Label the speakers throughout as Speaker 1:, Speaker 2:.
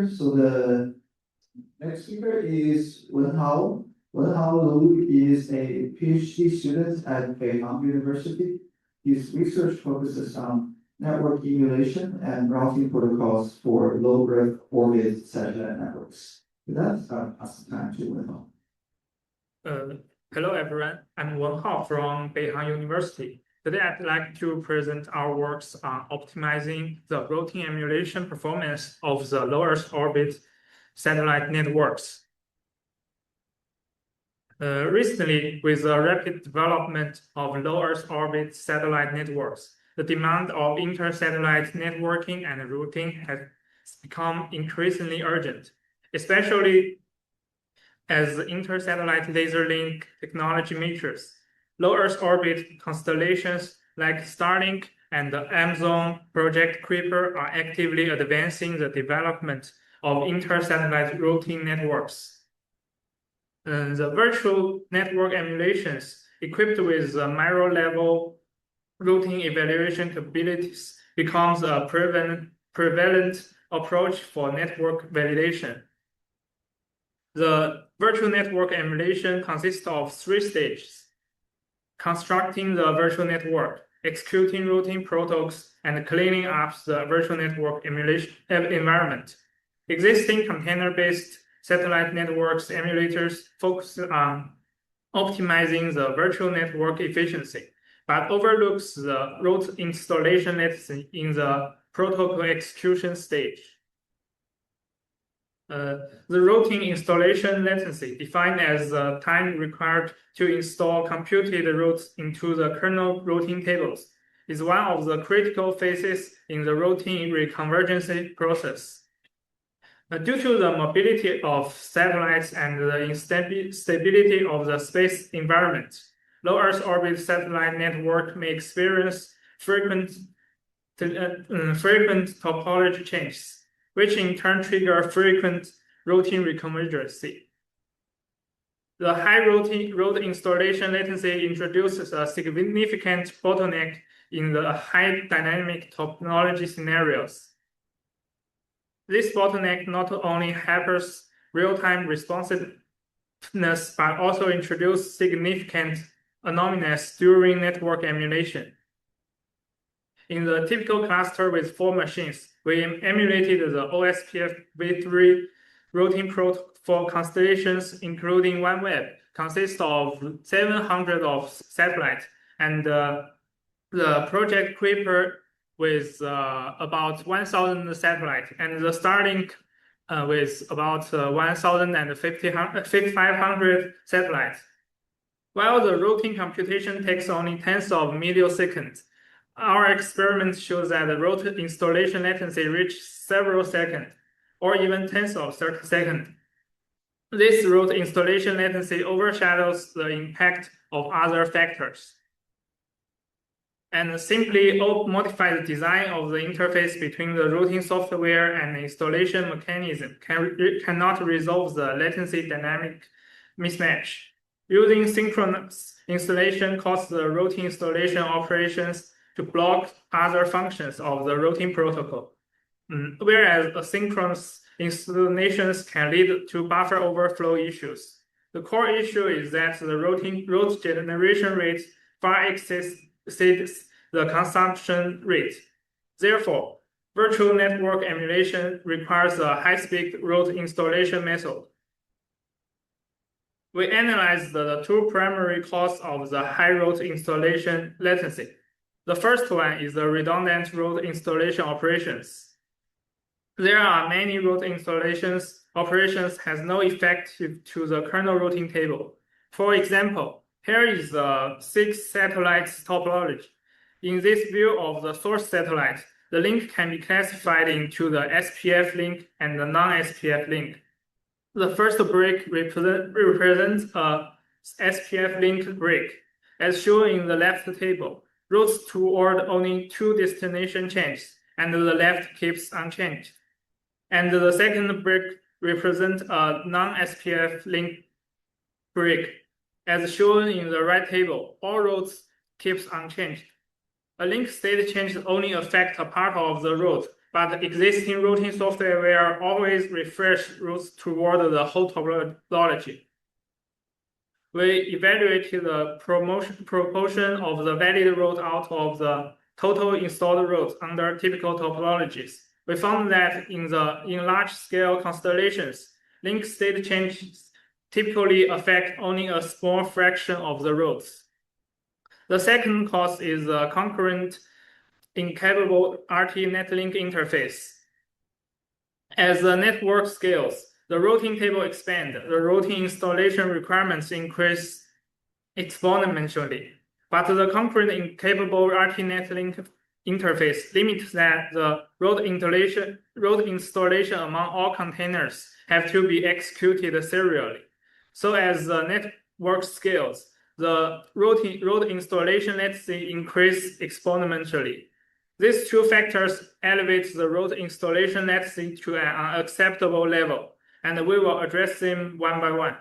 Speaker 1: So the next speaker is Wenhao. Wenhao is a PhD student at Beihang University. His research focuses on network emulation and routing protocols for low Earth orbit satellite networks. With that, I'll pass the time to Wenhao.
Speaker 2: Hello everyone, I'm Wenhao from Beihang University. Today I'd like to present our works on optimizing the routing emulation performance of the low Earth orbit satellite networks. Recently, with the rapid development of low Earth orbit satellite networks, the demand of inter-satellite networking and routing has become increasingly urgent, especially as the inter-satellite laser link technology matures. Low Earth orbit constellations like Starlink and the Amazon Project Kuiper are actively advancing the development of inter-satellite routing networks. The virtual network emulations equipped with mirror-level routing evaluation capabilities becomes a prevalent approach for network validation. The virtual network emulation consists of 3 stages: constructing the virtual network, executing routing protocols, and cleaning up the virtual network emulation environment. Existing container-based satellite networks emulators focus on optimizing the virtual network efficiency, but overlooks the route installation latency in the protocol execution stage. The routing installation latency, defined as the time required to install computed routes into the kernel routing tables, is one of the critical phases in the routing reconvergence process. Due to the mobility of satellites and the instability of the space environment, low Earth orbit satellite network may experience frequent topology changes, which in turn trigger frequent routing reconvergence. The high route installation latency introduces a significant bottleneck in the high dynamic topology scenarios. This bottleneck not only hampers real-time responsiveness, but also introduces significant anomalies during network emulation. In the typical cluster with 4 machines, we emulated the OSPF v3 routing protocol for constellations, including OneWeb, consists of 700 of satellites, and the Project Kuiper with about 1,000 satellites, and the Starlink with about 1,500 satellites. While the routing computation takes only tens of milliseconds, our experiment shows that the route installation latency reaches several seconds, or even tens of seconds. This route installation latency overshadows the impact of other factors, and simply modify the design of the interface between the routing software and the installation mechanism cannot resolve the latency dynamic mismatch. Using synchronous installation causes the routing installation operations to block other functions of the routing protocol, whereas asynchronous installations can lead to buffer overflow issues. The core issue is that the route generation rate far exceeds the consumption rate. Therefore, virtual network emulation requires a high-speed route installation method. We analyzed the 2 primary causes of the high route installation latency. The first one is the redundant route installation operations. There are many route installations operations has no effect to the kernel routing table. For example, here is the 6 satellites topology. In this view of the source satellite, the link can be classified into the SPF link and the non-SPF link. The first brick represents a SPF link brick, as shown in the left table. Routes toward only 2 destination changes, and the left keeps unchanged. And the second brick represents a non-SPF link brick. As shown in the right table, all routes keeps unchanged. A link state change only affects a part of the route, but existing routing software will always refresh routes toward the whole topology. We evaluated the proportion of the valid route out of the total installed routes under typical topologies. We found that in large-scale constellations, link state changes typically affect only a small fraction of the routes. The second cause is the concurrent incapable RT netlink interface. As the network scales, the routing table expands, the routing installation requirements increase exponentially. But the concurrent incapable RT netlink interface limits that the route installation among all containers have to be executed serially. So as the network scales, the route installation latency increases exponentially. These two factors elevate the route installation latency to an unacceptable level, and we will address them one by one.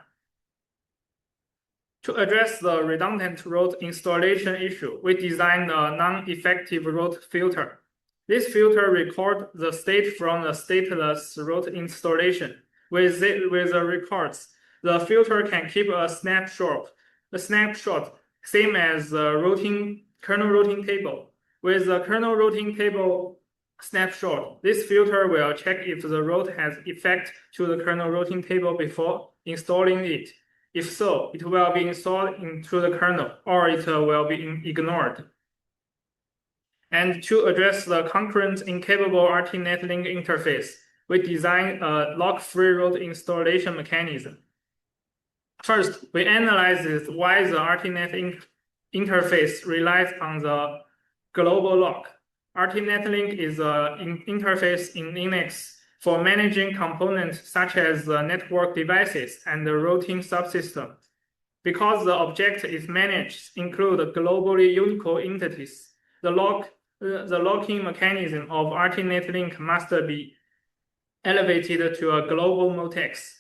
Speaker 2: To address the redundant route installation issue, we designed a non-effective route filter. This filter records the state from the stateless route installation. With the records, the filter can keep a snapshot, same as the kernel routing table. With the kernel routing table snapshot, this filter will check if the route has effect to the kernel routing table before installing it. If so, it will be installed into the kernel, or it will be ignored. And to address the concurrent incapable RT netlink interface, we designed a lock-free route installation mechanism. First, we analyzed why the RT interface relies on the global lock. RT netlink is an interface in Linux for managing components such as the network devices and the routing subsystem. Because the object is managed include globally unique entities, the locking mechanism of RT netlink must be elevated to a global mutex.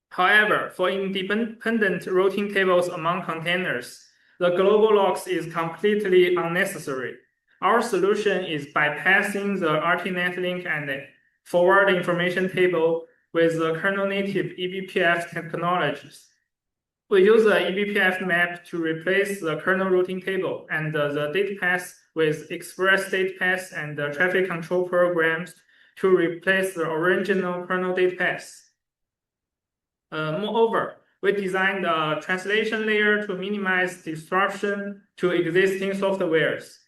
Speaker 2: However, for independent routing tables among containers, the global locks is completely unnecessary. Our solution is bypassing the RT netlink and forward information table with the kernel-native eBPF technologies. We use the eBPF map to replace the kernel routing table and the data path with express data path and the traffic control programs to replace the original kernel data path. Moreover, we designed a translation layer to minimize disruption to existing softwares.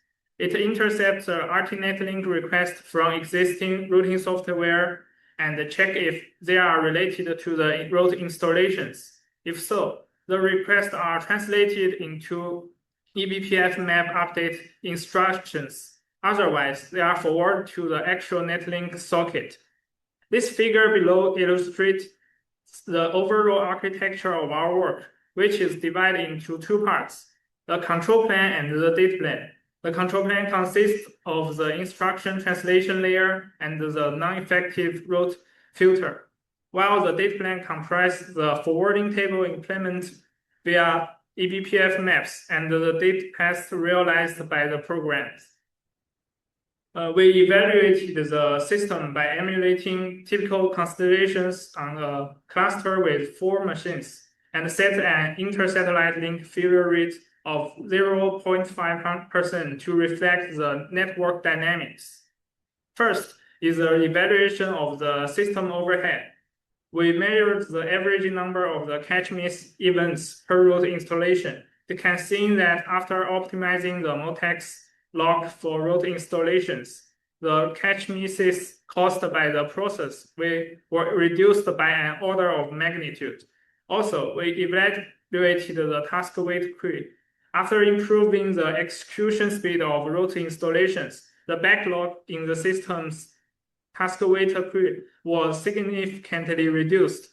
Speaker 2: It intercepts the RT netlink request from existing routing software and check if they are related to the route installations. If so, the requests are translated into eBPF map update instructions. Otherwise, they are forwarded to the actual netlink socket. This figure below illustrates the overall architecture of our work, which is divided into two parts, the control plane and the data plane. The control plane consists of the instruction translation layer and the non-effective route filter, while the data plane comprises the forwarding table implement via eBPF maps and the data path realized by the programs. We evaluated the system by emulating typical constellations on a cluster with 4 machines and set an inter-satellite link failure rate of 0.5% to reflect the network dynamics. First is the evaluation of the system overhead. We measured the average number of the catch-miss events per route installation. You can see that after optimizing the mutex lock for route installations, the catch misses caused by the process were reduced by an order of magnitude. Also, we evaluated the task wait queue. After improving the execution speed of route installations, the backlog in the system's task wait queue was significantly reduced.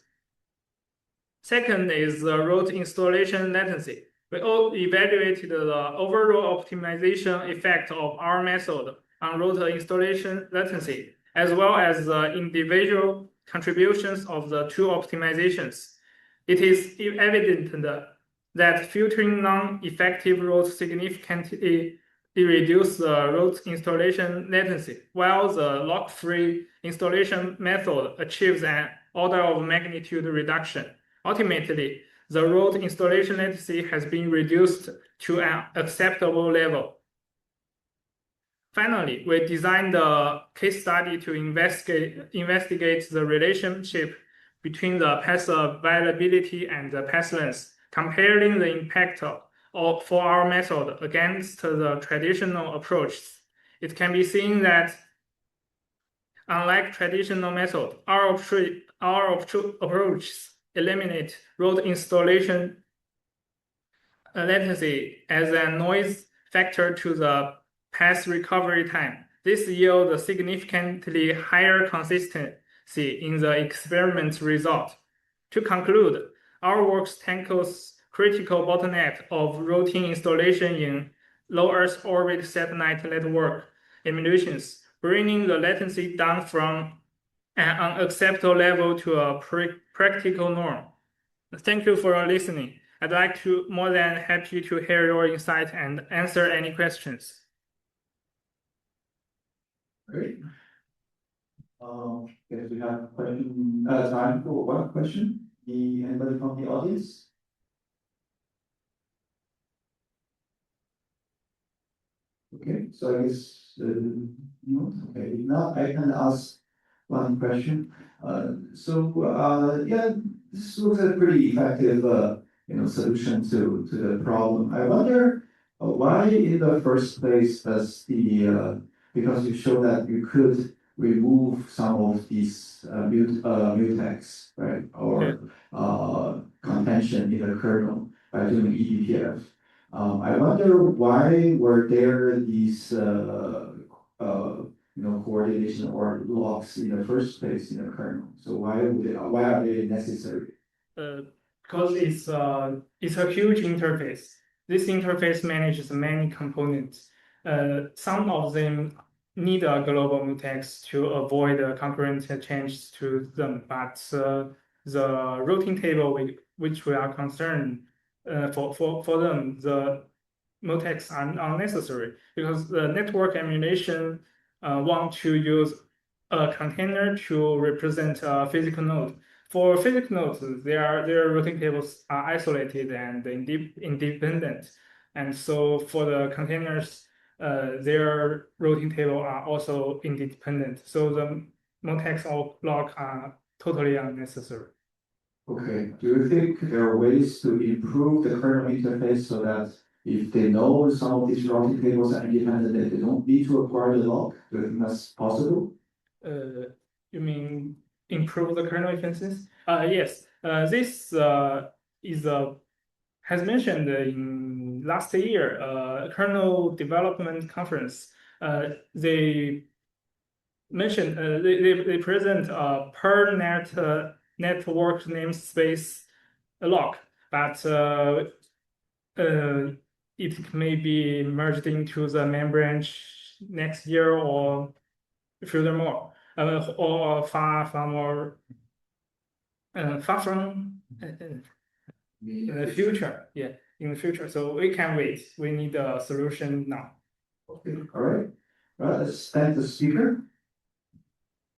Speaker 2: Second is the route installation latency. We evaluated the overall optimization effect of our method on route installation latency, as well as the individual contributions of the two optimizations. It is evident that filtering non-effective routes significantly it reduces the root installation latency, while the lock-free installation method achieves an order of magnitude reduction. Ultimately, the root installation latency has been reduced to an acceptable level. Finally, we designed a case study to investigate the relationship between the path availability and the path length, comparing the impact for our method against the traditional approaches. It can be seen that, unlike traditional method, our approaches eliminate road installation latency as a noise factor to the path recovery time. This yields a significantly higher consistency in the experiment result. To conclude, our work tackles critical bottleneck of routine installation in low Earth orbit satellite network emulations, bringing the latency down from an unacceptable level to a practical norm. Thank you for listening. I'd like to more than happy to hear your insight and answer any questions.
Speaker 1: Great. Guess we have time for one question. Anybody from the audience? Okay, so I guess no. Okay, now I can ask one question. Yeah, this looks like a pretty effective solution to the problem. I wonder why in the first place does because you showed that you could remove some of these mutex, right, or contention in the kernel by doing eBPF. I wonder why were there these coordination or locks in the first place in the kernel? So why are they necessary?
Speaker 2: Because it's a huge interface. This interface manages many components. Some of them need a global mutex to avoid concurrent changes to them, but the routing table which we are concerned for them, the mutex are unnecessary because the network emulation want to use a container to represent a physical node. For physical nodes, their routing tables are isolated and independent, and so for the containers, their routing table are also independent. So the mutex or lock are totally unnecessary.
Speaker 1: Okay. Do you think there are ways to improve the kernel interface so that if they know some of these routing tables are independent, they don't need to acquire the lock? Do you think that's possible?
Speaker 2: You mean improve the kernel efficiency? Yes. This is has mentioned in last year kernel development conference. They mentioned they present a per net network namespace lock, but it may be merged into the main branch next year or furthermore, or far from in the future. Yeah, in the future. So we can wait. We need a solution now.
Speaker 1: Okay, all right. Let's thank the speaker.